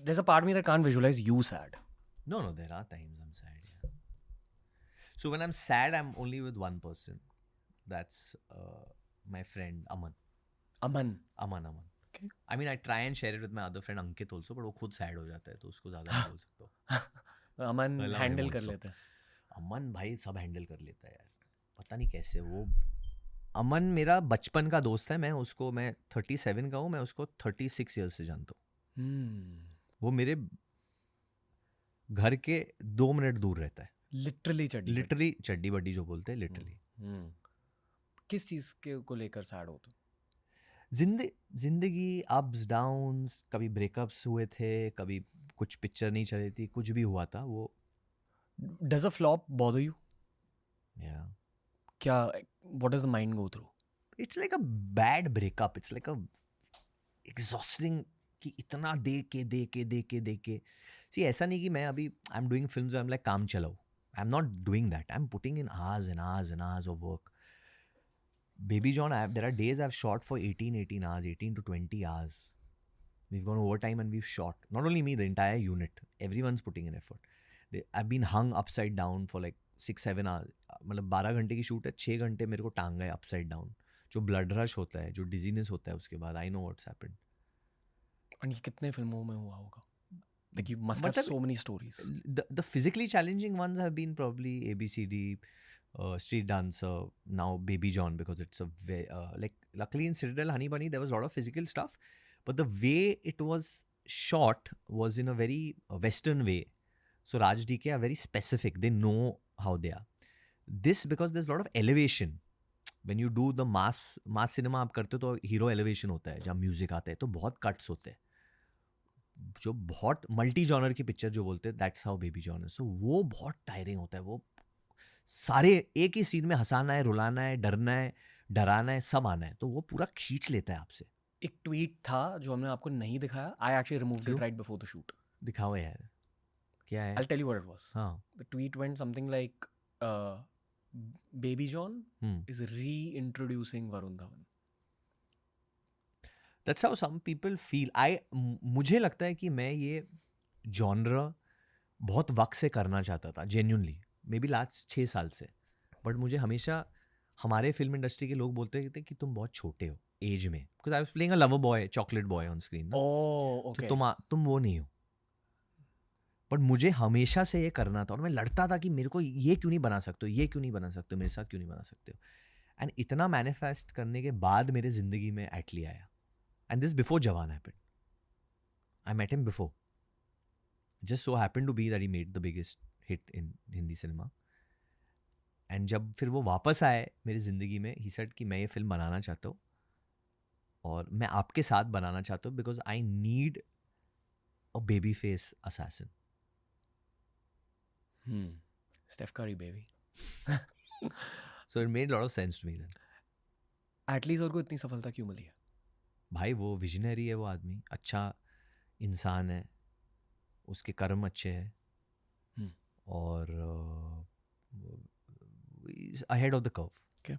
there's a part of me that can't visualize you sad. No, there are times I'm sad. Yeah. So when I'm sad, I'm only with one person. That's my friend Aman. Aman. Aman. Okay. I mean, I try and share it with my other friend Ankit also, but वो खुद sad हो जाता है, तो उसको ज़्यादा नहीं बोल सकता हूँ. अमन Allow him हैंडल कर also. लेते हैं. अमन भाई सब हैंडल कर लेता है यार, पता नहीं कैसे वो. अमन मेरा बचपन का दोस्त है. मैं 37 का हूँ, मैं उसको 36 ईयर्स से जानता हूँ. वो मेरे घर के 2 मिनट दूर रहता है. लिटरली चड्डी. लिटरली चड्डी बड्डी जो बोलते हैं, लिटरली. किस चीज के को लेकर सैड हो तुम? जिंदगी अप्स डाउन्स, कभी ब्रेकअप्स हुए थे, कभी कुछ पिक्चर नहीं चली थी, कुछ भी हुआ था वो. Does a flop bother you? Yeah. क्या what does the mind go through? It's like a bad breakup. It's like a exhausting कि इतना दे के. See, ऐसा नहीं कि मैं अभी I'm doing films where I'm like काम चलाओ. I'm not doing that. I'm putting in hours and hours and hours of work. Baby John, there are days I've shot for 18 hours, 18 to 20 hours. We've gone overtime and we've shot. Not only me, the entire unit. Everyone's putting in effort. I've been hung upside down for like 6-7 hours. मतलब 12 घंटे की shoot है, 6 घंटे मेरे को टांगा है upside down. जो ब्लड रश होता है, जो डिजीनेस होता है उसके बाद, आई नो व्हाट्स हैपेंड. और ये कितने फिल्मों में हुआ होगा? Like you must have so many stories. The physically challenging ones have been probably ABCD, Street Dancer, now Baby John, because it's a very, like luckily in Citadel Honey Bunny there was a lot of physical stuff, but the way it was shot was in a very Western way. So Raj DK are very specific. They know how they are. This because there's a lot of elevation. When you do the mass cinema आप करते हो तो hero elevation होता है, जब music आता है तो बहुत कट्स होते हैं, जो बहुत मल्टी जॉनर की पिक्चर जो बोलते हैं, दैट्स हाउ बेबी जॉन है. सो वो बहुत टायरिंग होता है. वो सारे एक ही सीन में हंसाना है, रुलाना है, डरना है, डराना है, सब आना है, तो वो पूरा खींच लेता है आपसे. एक ट्वीट था जो हमने आपको नहीं दिखाया. I actually removed it right before the shoot. दिखाओ यार, क्या है? I'll tell you what it was. हाँ. The tweet went something like, Baby John is reintroducing Varun Dhawan. That's how some people feel. मुझे लगता है कि मैं ये जॉनर बहुत वक्त से करना चाहता था, जेन्युइनली, मे बी लास्ट 6 साल से. बट मुझे हमेशा हमारे फिल्म इंडस्ट्री के लोग बोलते थे कि तुम बहुत छोटे हो एज में, because I was playing a lover boy, chocolate boy on screen. Oh, okay. तो तुम वो नहीं हो. बट मुझे हमेशा से ये करना था, और मैं लड़ता था कि मेरे को ये क्यों नहीं बना सकते हो, ये क्यों नहीं बना सकते हो, मेरे साथ क्यों नहीं बना सकते हो. एंड इतना मैनिफेस्ट करने के बाद मेरे जिंदगी में एटली आया. And this before Jawan happened. I met him before. Just so happened to be that he made the biggest hit in Hindi cinema. And जब फिर वो वापस आए मेरी ज़िंदगी में, ही सेड कि मैं ये फिल्म बनाना चाहता हूँ और मैं आपके साथ बनाना चाहता हूँ, because I need a baby face assassin. Steph Curry, baby. So it made a lot of sense to me then. At least और को इतनी सफलता क्यों मिली है? भाई वो विजनरी है, वो आदमी अच्छा इंसान है, उसके कर्म अच्छे हैं, और ahead of the curve. Okay.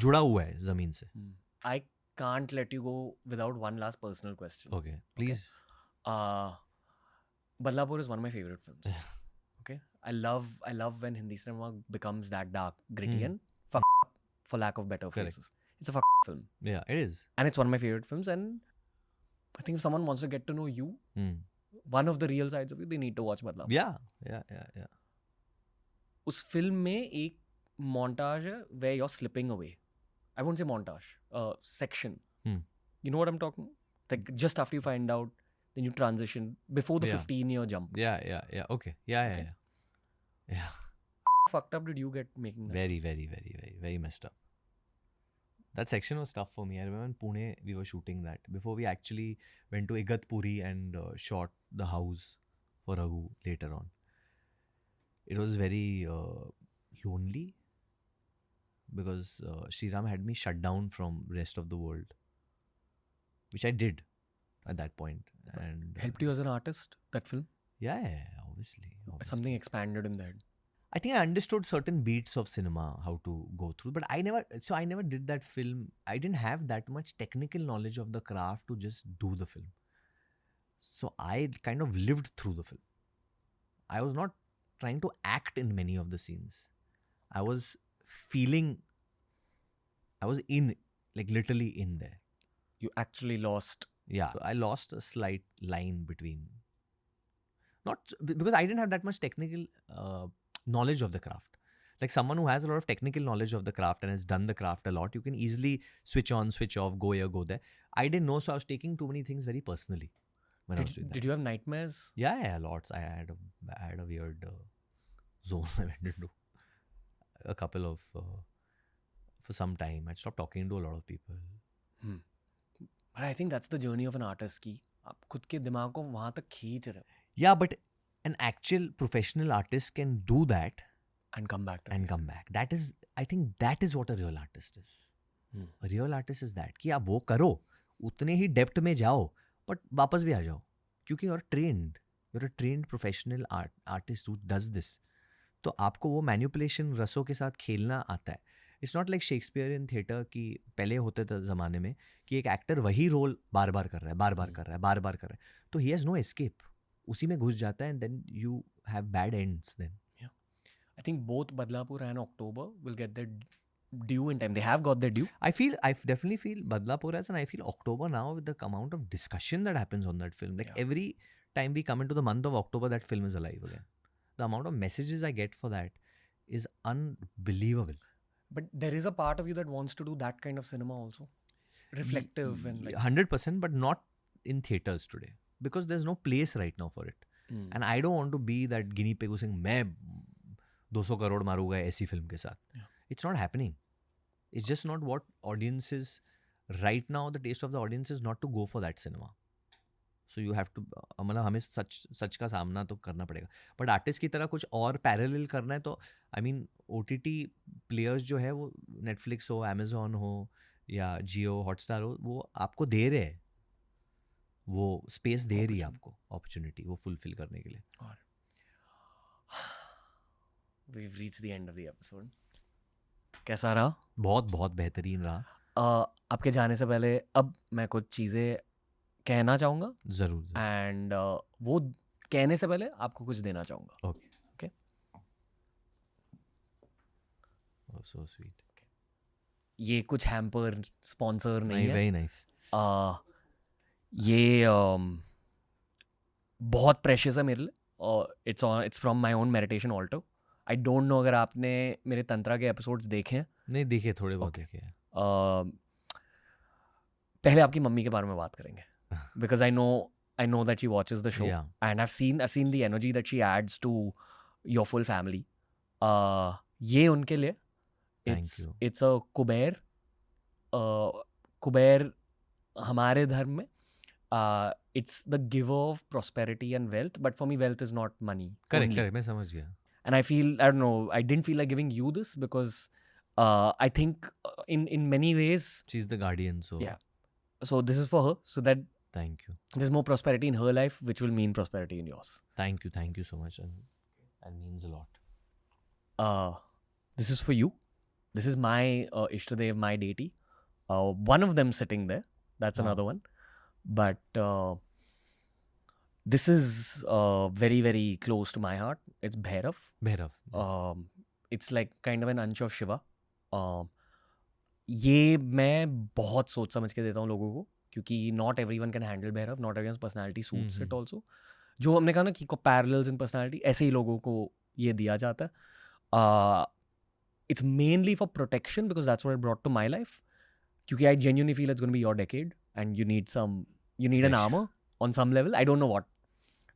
जुड़ा हुआ है ज़मीन से. I can't let you go without one last personal question. Okay, please. Badlapur is one of my favorite films. Okay, I love when Hindi cinema becomes that dark, gritty, and fuck up, for lack of better Correct. phrases. It's a fuck film, Yeah, it is. and it's one of my favorite films. And I think if someone wants to get to know you, one of the real sides of you, they need to watch Badlapur. Yeah. उस film में एक montage है where you're slipping away. I won't say montage, section. You know what I'm talking? Like just after you find out, then you transition before the Yeah. 15-year jump. Yeah. Okay. Yeah. Fucked up did you get making that? Very messed up. That section was tough for me. I remember in Pune we were shooting that before we actually went to Igatpuri and shot the house for Raghu later on. It was very lonely because Sriram had me shut down from rest of the world, which I did at that point. And Helped you as an artist, that film? yeah, obviously. Something expanded in that. I think I understood certain beats of cinema, how to go through, but I never did that film. I didn't have that much technical knowledge of the craft to just do the film. So I kind of lived through the film. I was not trying to act in many of the scenes. I was feeling, I was in, like literally in there. You actually lost. Yeah, I lost a slight line between, not because I didn't have that much technical knowledge of the craft. Like someone who has a lot of technical knowledge of the craft and has done the craft a lot, you can easily switch on, switch off, go here, go there. I didn't know, so I was taking too many things very personally when I was doing that. Did you have nightmares? Yeah, lots. I had a weird zone I went into. A couple of for some time. I stopped talking to a lot of people. But I think that's the journey of an artist की आप खुद के दिमाग को वहाँ तक खींच रहे हो Yeah, but an actual professional artist can do that and come back to and come back. That is, I think that is what a real artist is. A real artist is that कि आप वो करो, उतने ही depth में जाओ, but वापस भी आ जाओ, क्योंकि you're a trained professional artist who does this. तो आपको वो मैनिपुलेशन रसों के साथ खेलना आता है. It's not like Shakespearean theatre की पहले होते थे ज़माने में कि एक एक्टर वही रोल बार बार कर रहा है, बार बार कर रहा है, तो ही हैज़ नो एस्केप, उसी में घुस जाता है, and then you have bad ends then. I think both Badlapur and October will get their due in time. They have got their due. I definitely feel Badlapur has, and I feel October now with the amount of discussion that happens on that film. Like every time we come into the month of October, that film is alive again. The amount of messages I get for that is unbelievable. But there is a part of you that wants to do that kind of cinema also. Reflective and like 100%, but not in theaters today. Because there's no place right now for it. And I don't want to be that guinea pig who's saying, मैं 200 करोड़ मारूंगा ऐसी film के साथ. It's not happening. It's just not what audiences, right now the taste of the audience is not to go for that cinema. So you have to, मतलब हमें सच का सामना तो करना पड़ेगा. बट आर्टिस्ट की तरह कुछ और पैरेलल करना है तो आई मीन OTT प्लेयर्स जो है वो नेटफ्लिक्स हो, अमेजोन हो या जियो हॉटस्टार हो, वो आपको दे रहे हैं, वो स्पेस दे रही है आपको, अपॉर्चुनिटी वो फुलफिल करने के लिए. We've reached the end of the episode. कैसा रहा? बहुत बेहतरीन रहा. आपके जाने से पहले अब मैं कुछ चीज़ें कहना चाहूँगा. ज़रूर. एंड वो कहने से पहले आपको कुछ देना चाहूँगा. ओके. So sweet. ये कुछ हैम्पर स्पॉन्सर नहीं है. Very nice. ये बहुत प्रेशियस है मेरे लिए. It's from my own meditation altar. I don't know अगर आपने मेरे तंत्रा के एपिसोड्स देखे हैं. नहीं देखे, थोड़े बहुत देखे हैं. पहले आपकी मम्मी के बारे में बात करेंगे. Because I know that she watches the show. Yeah. And I've seen the energy that she adds to your full family. ये उनके लिए it's a कुबेर. कुबेर हमारे धर्म में it's the giver of prosperity and wealth, but for me wealth is not money. Correct, मैं समझ गया. And I don't know, I didn't feel like giving you this because I think in many ways she's the guardian, so yeah. So this is for her, so that thank you. There's more prosperity in her life, which will mean prosperity in yours. Thank you so much, and that means a lot. This is for you. This is my Ishtadev, my deity. One of them sitting there. That's another one. But this is very, very close to my heart. It's Bhairav. It's like kind of an अंश of Shiva. ये मैं बहुत सोच समझ के देता हूँ लोगों को, क्योंकि not everyone can handle Bhairav, not everyone's personality suits it also. जो हमने कहा ना कि parallels in personality, ऐसे ही लोगों को ये दिया जाता है. It's mainly for protection because that's what it brought to my life. क्योंकि I genuinely feel it's going to be your decade and you need an armor on some level. I don't know what.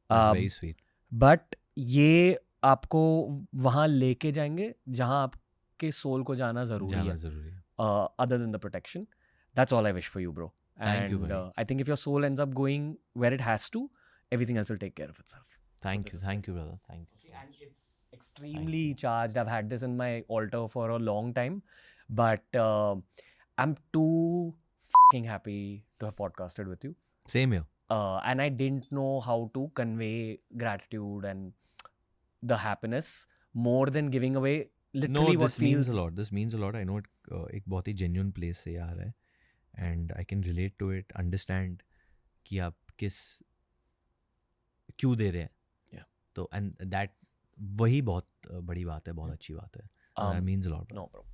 That's very sweet. But ये आपको वहाँ लेके जाएंगे जहाँ आपके soul को जाना ज़रूरी है. Other than the protection. That's all I wish for you, bro. Thank you, buddy. I think if your soul ends up going where it has to, everything else will take care of itself. Thank you, brother. Thank you. And it's extremely charged. I've had this in my altar for a long time, but I'm too fucking happy to have podcasted with you. Same here. And I didn't know how to convey gratitude and the happiness more than giving away literally what feels. This means a lot. I know it एक बहुत ही genuine place से आ रहा है, and I can relate to it, understand कि आप किस क्यों दे रहे हैं. Yeah. तो एंड दैट वही बहुत बड़ी बात है, बहुत अच्छी बात है. That means a lot. No, bro.